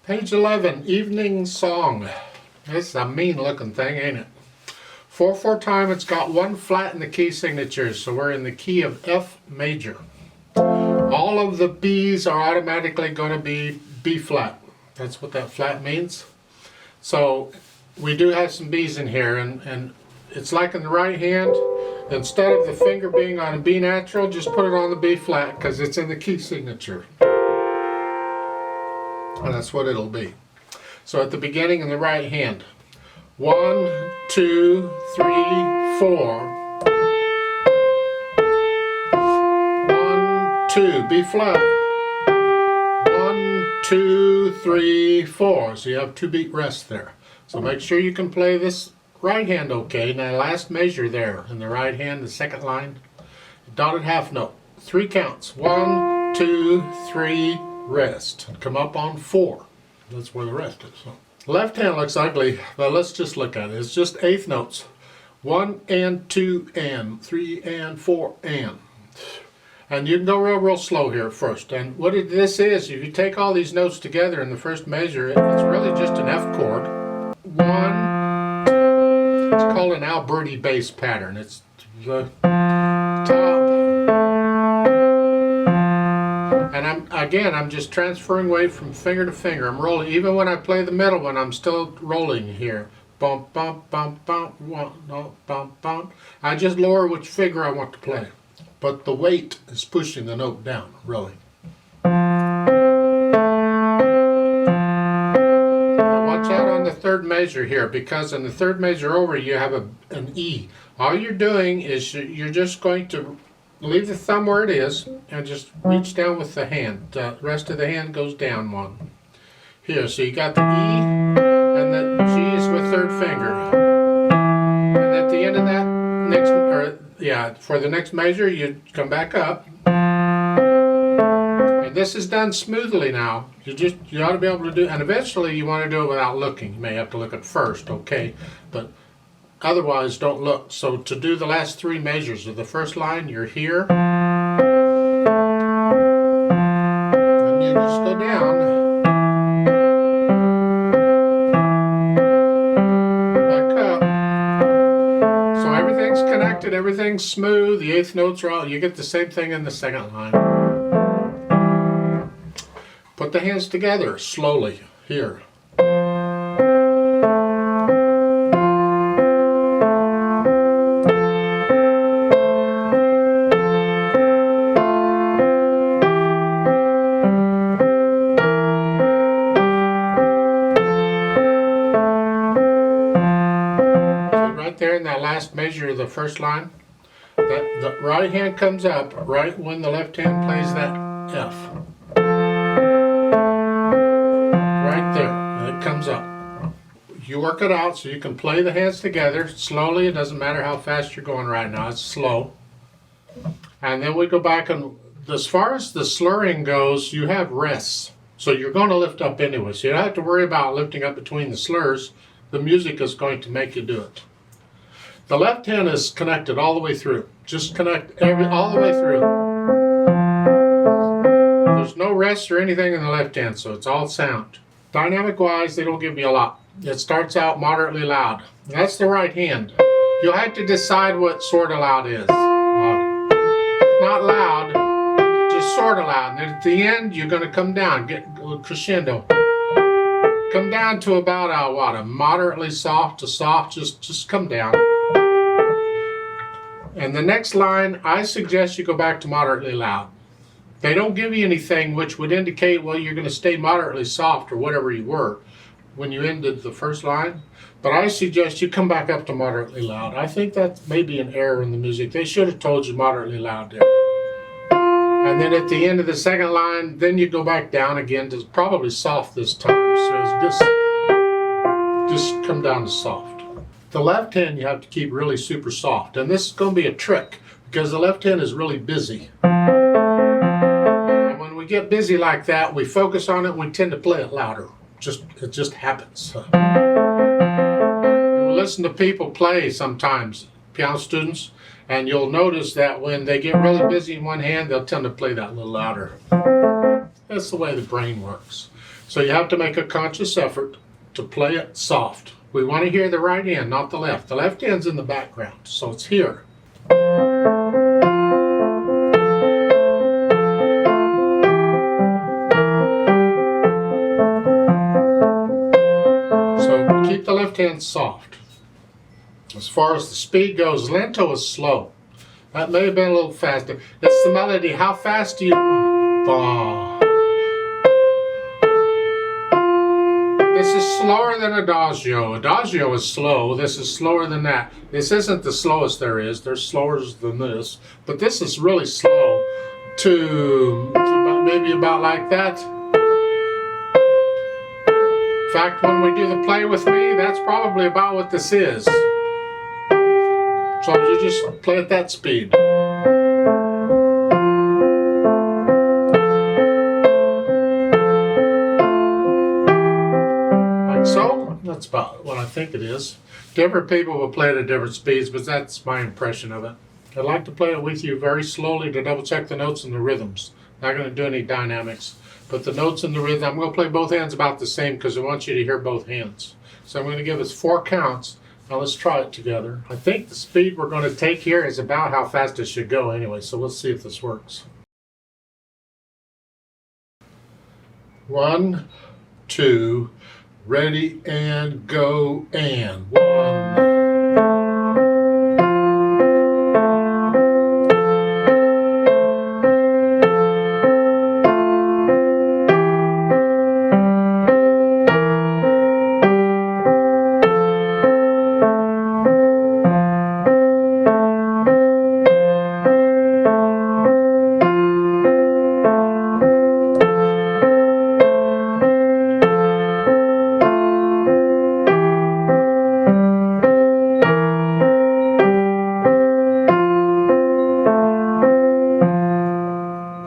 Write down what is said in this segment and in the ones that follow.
Page 11, Evening Song. This is a mean looking thing, ain't it? 4/4 time, it's got one flat in the key signatures, so we're in the key of F major. All of the B's are automatically going to be B flat. That's what that flat means. So we do have some B's in here, and it's like in the right hand, instead of the finger being on a B natural, just put it on the B flat because it's in the key signature. And that's what it'll be. So at the beginning in the right hand, 1, 2, 3, 4. 1, 2, B flat. 1, 2, 3, 4. So you have 2 beat rest there. So make sure you can play this right hand okay. Now last measure there in the right hand, the second line, dotted half note. 3 counts. 1, 2, 3, rest. Come up on 4. That's where the rest is. So. Left hand looks ugly, but let's just look at it. It's just eighth notes. 1 and 2 and 3 and 4 and. And you can go real slow here first. And what this is, if you take all these notes together in the first measure, it's really just an F chord. 1. It's called an Alberti bass pattern. It's the top. And I'm just transferring weight from finger to finger. I'm rolling. Even when I play the middle one, I'm still rolling here. Bump, bump, bump, bump, bump, bump, bump. I just lower which finger I want to play. But the weight is pushing the note down, really. Now watch out on the third measure here, because in the third measure over, you have an E. All you're doing is you're just going to leave the thumb where it is and just reach down with the hand. The rest of the hand goes down one. Here, so you got the E and the G is with third finger. And at the end of that for the next measure, you come back up. And this is done smoothly now. You ought to be able to do, and eventually you want to do it without looking. You may have to look at first, okay? But otherwise, don't look. So to do the last 3 measures of the first line, you're here. And you just go down. Back up. So everything's connected, everything's smooth. The eighth notes are all, you get the same thing in the second line. Put the hands together slowly here. There in that last measure of the first line, the right hand comes up right when the left hand plays that F. Right there, and it comes up. You work it out so you can play the hands together slowly. It doesn't matter how fast you're going right now, it's slow. And then we go back, and as far as the slurring goes, you have rests. So you're going to lift up anyway, so you don't have to worry about lifting up between the slurs. The music is going to make you do it. The left hand is connected all the way through. Just connect all the way through. There's no rest or anything in the left hand, so it's all sound. Dynamic wise, they don't give me a lot. It starts out moderately loud. That's the right hand. You'll have to decide what sort of loud is. Not loud, just sort of loud. And at the end, you're going to come down, get a crescendo. Come down to about a moderately soft to soft, just come down. And the next line, I suggest you go back to moderately loud. They don't give you anything which would indicate, well, you're going to stay moderately soft or whatever you were when you ended the first line. But I suggest you come back up to moderately loud. I think that may be an error in the music. They should have told you moderately loud there. And then at the end of the second line, then you go back down again to probably soft this time. So it's just come down to soft. The left hand you have to keep really super soft. And this is going to be a trick because the left hand is really busy. And when we get busy like that, we focus on it and we tend to play it louder. It just happens. You listen to people play sometimes, piano students, and you'll notice that when they get really busy in one hand, they'll tend to play that a little louder. That's the way the brain works. So you have to make a conscious effort to play it soft. We want to hear the right hand, not the left. The left hand's in the background, so it's here. So keep the left hand soft. As far as the speed goes, lento is slow. That may have been a little faster. It's the melody. How fast do you... This is slower than Adagio. Adagio is slow. This is slower than that. This isn't the slowest there is. There's slower than this. But this is really slow to maybe about like that. In fact, when we do the play with me, that's probably about what this is. So you just play at that speed. So, that's about what I think it is. Different people will play it at different speeds, but that's my impression of it. I'd like to play it with you very slowly to double check the notes and the rhythms. Not going to do any dynamics, but the notes and the rhythm, I'm going to play both hands about the same because I want you to hear both hands. So I'm going to give us 4 counts. Now let's try it together. I think the speed we're going to take here is about how fast it should go anyway, so let's see if this works. 1, 2, ready and go, and 1.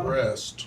Rest.